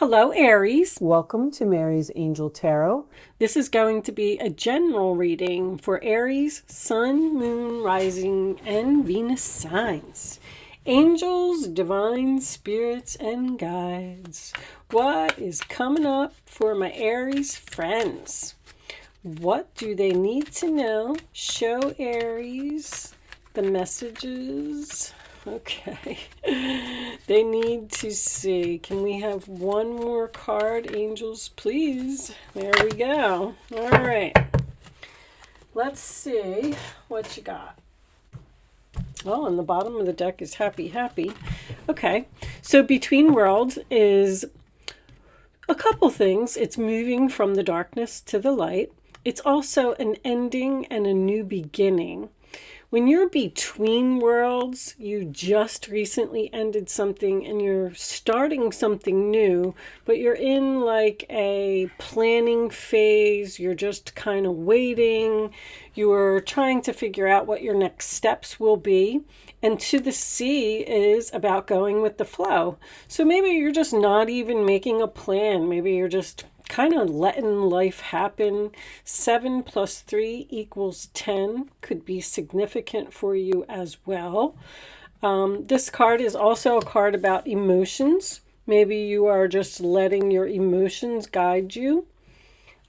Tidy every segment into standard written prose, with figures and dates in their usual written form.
Hello, Aries. Welcome to Mary's Angel Tarot. This is going to be a general reading for Aries, Sun, Moon, Rising, and Venus signs. Angels, divine spirits, and guides. What is coming up for my Aries friends? What do they need to know? Show Aries the messages. Okay. They need to see. Can we have one more card, angels, please? There we go. All right. Let's see what you got. Oh, and the bottom of the deck is happy, happy. Okay. So Between Worlds is a couple things. It's moving from the darkness to the light. It's also an ending and a new beginning. When you're between worlds, you just recently ended something and you're starting something new, but you're in like a planning phase. You're just kind of waiting. You're trying to figure out what your next steps will be. And To the Sea is about going with the flow. So maybe you're just not even making a plan. Maybe you're just kind of letting life happen. 7 plus 3 equals 10 could be significant for you as well. This card is also a card about emotions. Maybe you are just letting your emotions guide you.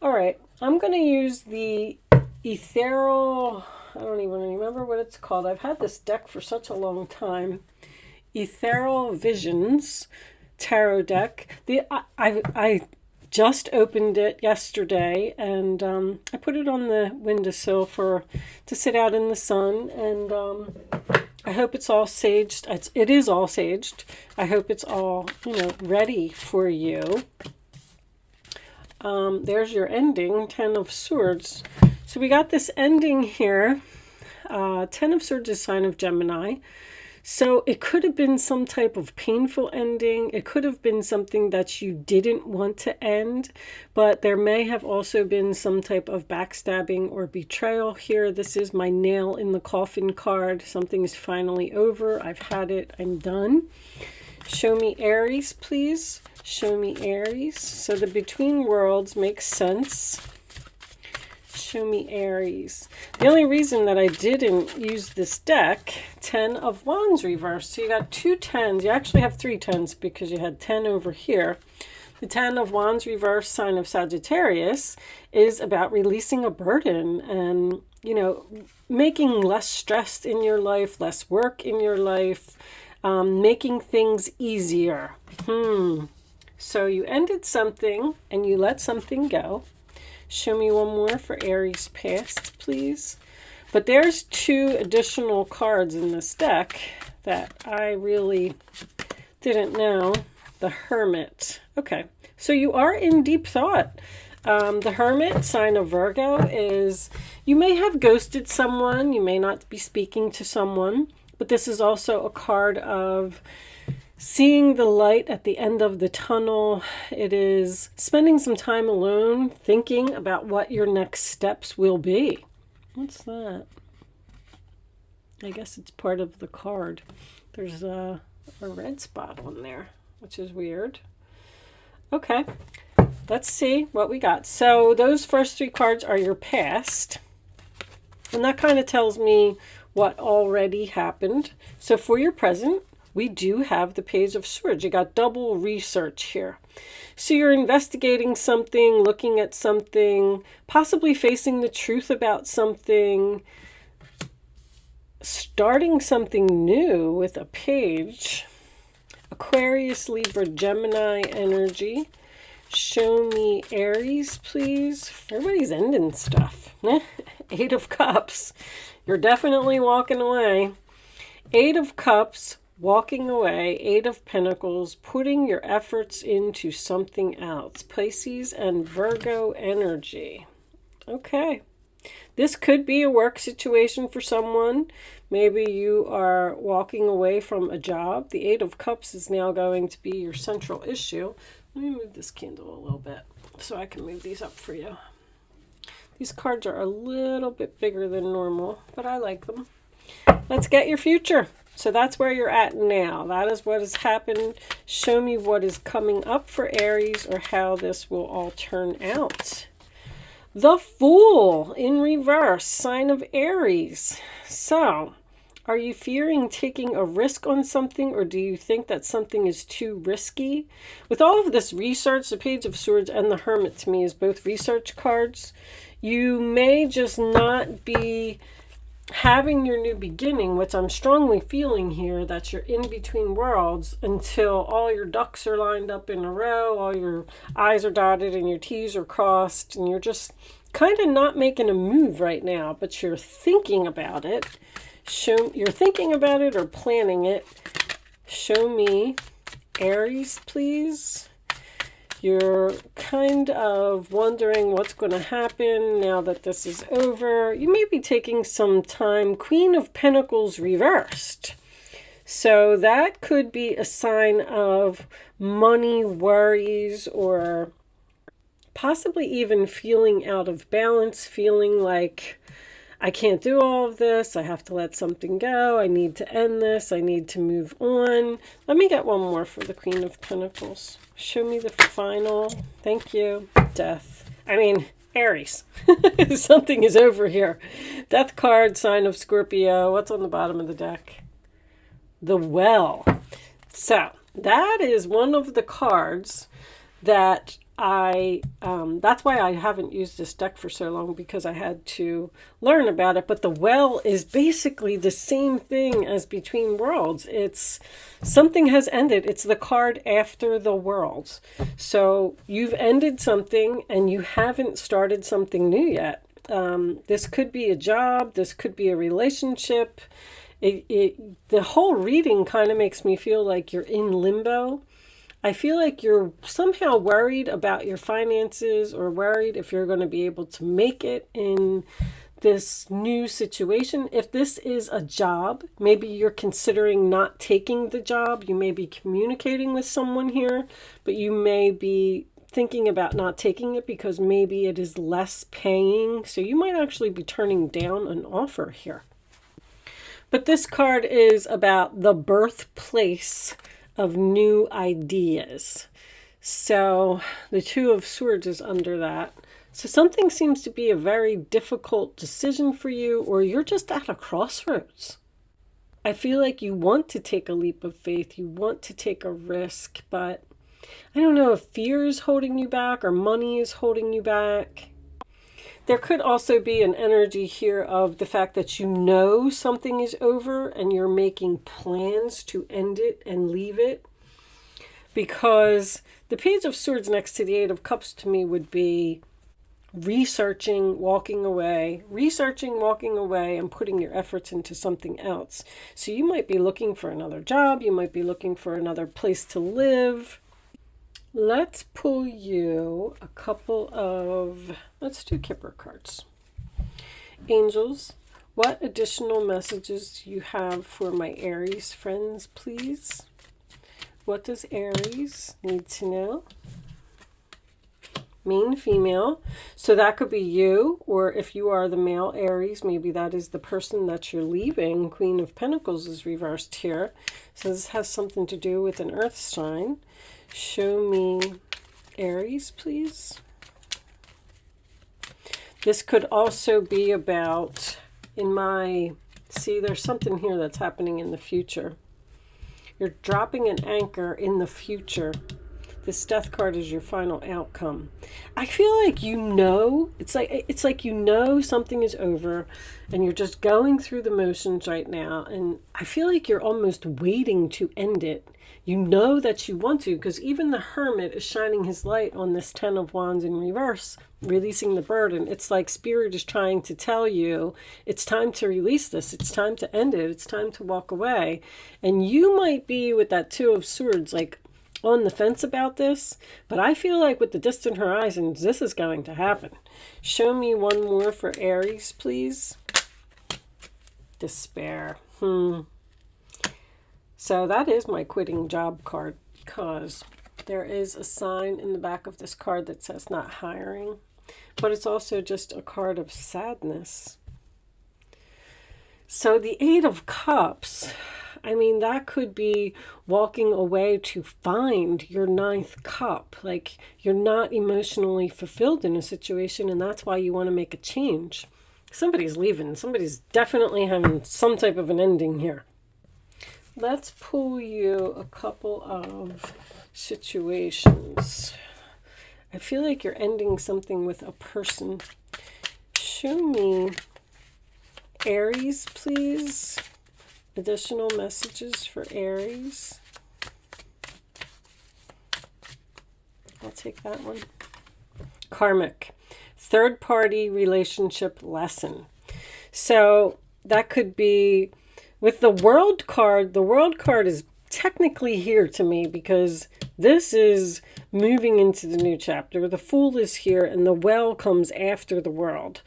All right, I'm going to use the ethereal, I don't even remember what it's called. I've had this deck for such a long time. Ethereal Visions tarot deck. I just opened it yesterday, and I put it on the windowsill to sit out in the sun, and I hope it's all saged. It is all saged. I hope it's all, ready for you. There's your ending, 10 of Swords. So we got this ending here. 10 of Swords is sign of Gemini. So it could have been some type of painful ending. It could have been something that you didn't want to end, but there may have also been some type of backstabbing or betrayal here. This is my nail in the coffin card. Something is finally over. I've had it. I'm done. Show me Aries, please. Show me Aries. So the Between Worlds makes sense. Show me Aries. The only reason that I didn't use this deck, 10 of Wands reversed. So you got 2 10s. You actually have 3 10s because you had 10 over here. The 10 of Wands reversed, sign of Sagittarius, is about releasing a burden and, making less stress in your life, less work in your life, making things easier. So you ended something and you let something go. Show me one more for Aries past, please. But there's 2 additional cards in this deck that I really didn't know. The Hermit. Okay, so you are in deep thought. The Hermit, sign of Virgo, is you may have ghosted someone. You may not be speaking to someone. But this is also a card of seeing the light at the end of the tunnel. It is spending some time alone, thinking about what your next steps will be. What's that? I guess it's part of the card. There's a red spot on there, which is weird. Okay, let's see what we got. So those first 3 cards are your past. And that kind of tells me what already happened. So for your present, we do have the Page of Swords. You got double research here. So you're investigating something, looking at something, possibly facing the truth about something, starting something new with a page. Aquarius, Libra, Gemini energy. Show me Aries, please. Everybody's ending stuff. 8 of Cups. You're definitely walking away. 8 of Cups. Walking away, 8 of Pentacles, putting your efforts into something else. Pisces and Virgo energy. Okay. This could be a work situation for someone. Maybe you are walking away from a job. The 8 of Cups is now going to be your central issue. Let me move this candle a little bit so I can move these up for you. These cards are a little bit bigger than normal, but I like them. Let's get your future. So that's where you're at now. That is what has happened. Show me what is coming up for Aries, or how this will all turn out. The Fool in reverse, sign of Aries. So, are you fearing taking a risk on something, or do you think that something is too risky? With all of this research, the Page of Swords and the Hermit to me is both research cards. You may just not be having your new beginning, which I'm strongly feeling here, that you're in between worlds until all your ducks are lined up in a row, all your I's are dotted and your T's are crossed, and you're just kind of not making a move right now, but you're thinking about it. You're thinking about it or planning it. Show me Aries, please. You're kind of wondering what's going to happen now that this is over. You may be taking some time. Queen of Pentacles reversed. So that could be a sign of money worries, or possibly even feeling out of balance, feeling like I can't do all of this. I have to let something go. I need to end this. I need to move on. Let me get one more for the Queen of Pentacles. Show me the final. Thank you. Death. I mean, Aries. Something is over here. Death card, sign of Scorpio. What's on the bottom of the deck? The Well. So, that is one of the cards that that's why I haven't used this deck for so long, because I had to learn about it. But the Well is basically the same thing as Between Worlds. It's something has ended. It's the card after the worlds. So you've ended something and you haven't started something new yet. This could be a job. This could be a relationship. The whole reading kind of makes me feel like you're in limbo. I feel like you're somehow worried about your finances, or worried if you're going to be able to make it in this new situation. If this is a job, maybe you're considering not taking the job. You may be communicating with someone here, but you may be thinking about not taking it because maybe it is less paying. So you might actually be turning down an offer here. But this card is about the birthplace of new ideas. So the Two of Swords is under that. So something seems to be a very difficult decision for you, or you're just at a crossroads. I feel like you want to take a leap of faith. You want to take a risk, but I don't know if fear is holding you back or money is holding you back. There could also be an energy here of the fact that you know something is over and you're making plans to end it and leave it. Because the Page of Swords next to the Eight of Cups to me would be researching, walking away, and putting your efforts into something else. So you might be looking for another job. You might be looking for another place to live. Let's pull you a couple of, let's do Kipper cards. Angels, what additional messages do you have for my Aries friends, please? What does Aries need to know? Main, female. So that could be you, or if you are the male Aries, maybe that is the person that you're leaving. Queen of Pentacles is reversed here. So this has something to do with an earth sign. Show me Aries, please. This could also be about, see, there's something here that's happening in the future. You're dropping an anchor in the future. This Death card is your final outcome. I feel like you know, it's like you know something is over and you're just going through the motions right now, and I feel like you're almost waiting to end it. You know that you want to, because even the Hermit is shining his light on this Ten of Wands in reverse, releasing the burden. It's like Spirit is trying to tell you it's time to release this. It's time to end it. It's time to walk away. And you might be with that Two of Swords, like on the fence about this, but I feel like with the distant horizons, this is going to happen. Show me one more for Aries, please. Despair. So that is my quitting job card, because there is a sign in the back of this card that says not hiring, but it's also just a card of sadness. So the Eight of Cups, I mean, that could be walking away to find your ninth cup. Like you're not emotionally fulfilled in a situation, and that's why you want to make a change. Somebody's leaving. Somebody's definitely having some type of an ending here. Let's pull you a couple of situations. I feel like you're ending something with a person. Show me Aries, please. Additional messages for Aries. I'll take that one. Karmic. Third party relationship lesson. So that could be with the World card. The World card is technically here to me because this is moving into the new chapter. The Fool is here and the Well comes after the World.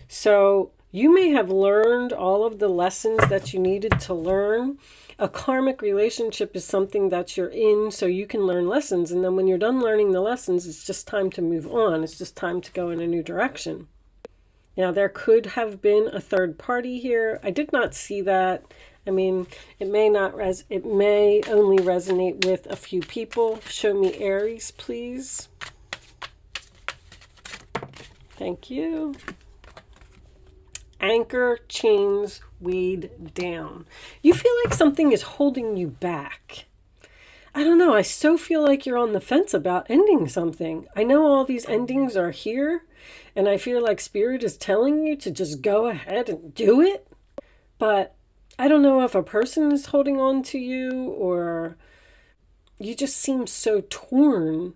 So you may have learned all of the lessons that you needed to learn. A karmic relationship is something that you're in so you can learn lessons. And then when you're done learning the lessons, it's just time to move on. It's just time to go in a new direction. Now, there could have been a third party here. I did not see that. I mean, it may only resonate with a few people. Show me Aries, please. Thank you. Anchor, chains, weighed down. You feel like something is holding you back. I don't know. I so feel like you're on the fence about ending something. I know all these endings are here, and I feel like Spirit is telling you to just go ahead and do it. But I don't know if a person is holding on to you or you just seem so torn.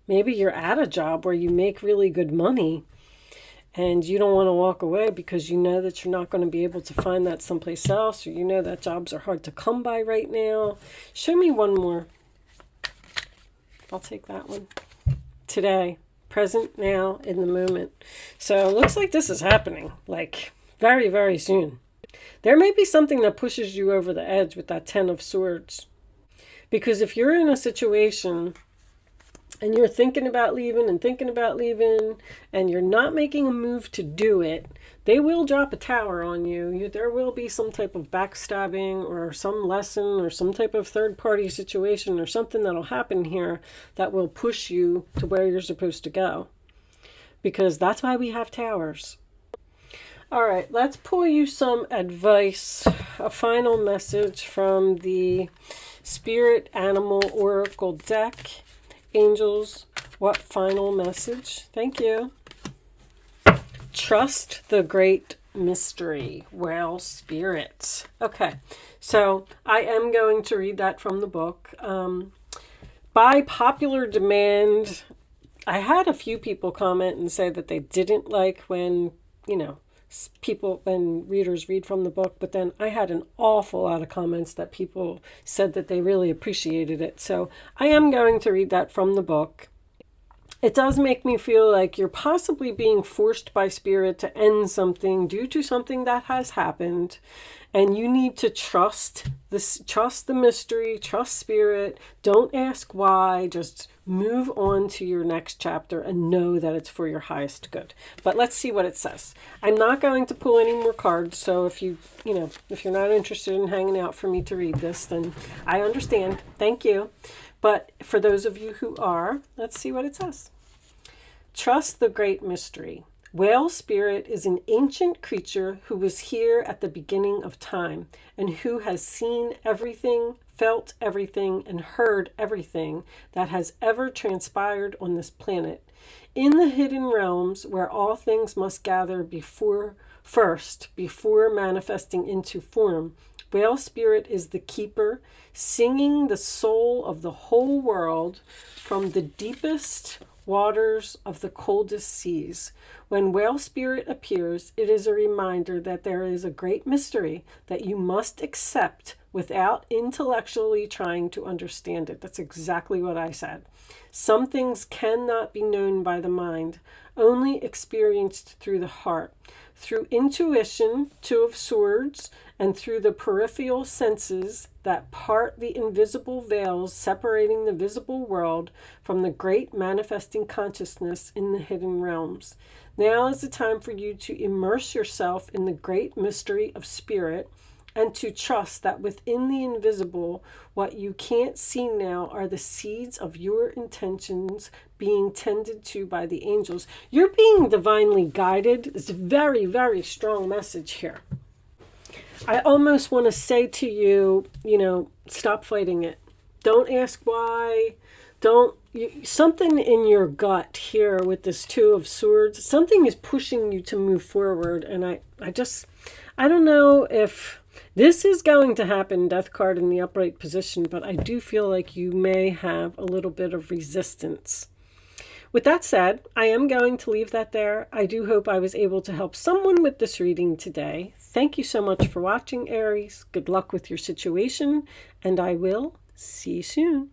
Maybe you're at a job where you make really good money and you don't want to walk away because you know that you're not going to be able to find that someplace else, or you know that jobs are hard to come by right now. Show me one more. I'll take that one. Today, present, now, in the moment. So it looks like this is happening, like very, very soon. There may be something that pushes you over the edge with that Ten of Swords. Because if you're in a situation and you're thinking about leaving and you're not making a move to do it, they will drop a tower on you. There will be some type of backstabbing or some lesson or some type of third-party situation or something that'll happen here that will push you to where you're supposed to go. Because that's why we have towers. All right, let's pull you some advice, a final message from the Spirit Animal Oracle deck. Angels, what final message? Thank you. Trust the great mystery. Well, Spirit. Okay, so I am going to read that from the book. By popular demand, I had a few people comment and say that they didn't like when, when readers read from the book, but then I had an awful lot of comments that people said that they really appreciated it. So I am going to read that from the book. It does make me feel like you're possibly being forced by Spirit to end something due to something that has happened. And you need to trust the mystery, trust Spirit. Don't ask why. Just move on to your next chapter and know that it's for your highest good. But let's see what it says. I'm not going to pull any more cards. So if you're not interested in hanging out for me to read this, then I understand. Thank you. But for those of you who are, let's see what it says. Trust the great mystery. Whale Spirit is an ancient creature who was here at the beginning of time and who has seen everything, felt everything, and heard everything that has ever transpired on this planet. In the hidden realms where all things must gather before manifesting into form, Whale Spirit is the keeper, singing the soul of the whole world from the deepest waters of the coldest seas. When Whale Spirit appears, it is a reminder that there is a great mystery that you must accept without intellectually trying to understand it. That's exactly what I said. Some things cannot be known by the mind, only experienced through the heart. Through intuition, Two of Swords, and through the peripheral senses that part the invisible veils separating the visible world from the great manifesting consciousness in the hidden realms. Now is the time for you to immerse yourself in the great mystery of Spirit and to trust that within the invisible, what you can't see now are the seeds of your intentions being tended to by the angels. You're being divinely guided. It's a very, very strong message here. I almost want to say to you, stop fighting it. Don't ask why. Something in your gut here with this Two of Swords, something is pushing you to move forward. And I don't know if this is going to happen, Death card in the upright position, but I do feel like you may have a little bit of resistance. With that said, I am going to leave that there. I do hope I was able to help someone with this reading today. Thank you so much for watching, Aries. Good luck with your situation, and I will see you soon.